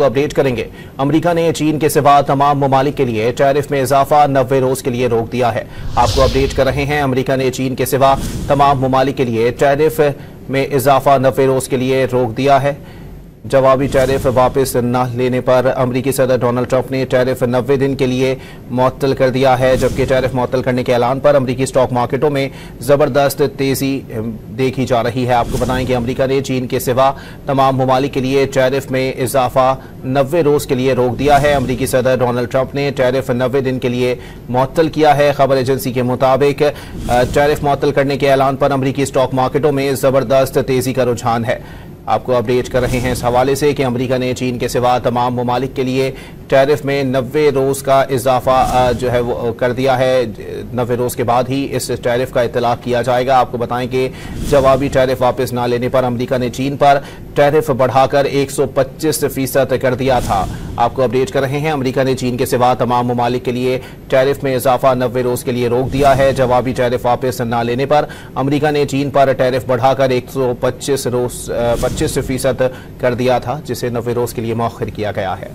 आपको अपडेट करेंगे। अमेरिका ने चीन के सिवा तमाम ममालिक के लिए टैरिफ में इजाफा 90 रोज के लिए रोक दिया है। आपको अपडेट कर रहे हैं, अमेरिका ने चीन के सिवा तमाम ममालिक के लिए टैरिफ में इजाफा 90 रोज के लिए रोक दिया है। जवाबी टैरिफ वापस न लेने पर अमेरिकी सदर डोनाल्ड ट्रंप ने टैरिफ 90 दिन के लिए मुअत्तल कर दिया है, जबकि टैरिफ मुअत्तल करने के ऐलान पर अमेरिकी स्टॉक मार्केटों में जबरदस्त तेजी देखी जा रही है। आपको बताएं कि अमेरिका ने चीन के सिवा तमाम ममालिक के लिए टैरिफ में इजाफा 90 रोज के लिए रोक दिया है। अमेरिकी सदर डोनाल्ड ट्रंप ने टैरिफ 90 दिन के लिए मुअत्तल किया है। खबर एजेंसी के मुताबिक टैरिफ मुअत्तल करने के ऐलान पर अमेरिकी स्टॉक मार्केटों में जबरदस्त तेजी का रुझान है। आपको अपडेट कर रहे हैं इस हवाले से कि अमेरिका ने चीन के सिवा तमाम ममालिक के लिए टैरिफ में 90 रोज का इजाफा जो है वो कर दिया है। 90 रोज के बाद ही इस टैरिफ का इतलाक किया जाएगा। आपको बताएं कि जवाबी टैरिफ वापस ना लेने पर अमेरिका ने चीन पर टैरिफ बढ़ाकर 125% कर दिया था। आपको अपडेट कर रहे हैं, अमेरिका ने चीन के सिवा तमाम ममालिक के लिए टैरिफ में इजाफा 90 रोज के लिए रोक दिया है। जवाबी टैरिफ वापस ना लेने पर अमेरिका ने चीन पर टैरिफ बढ़ाकर 125% कर दिया था, जिसे 90 रोज के लिए मौखर किया गया है।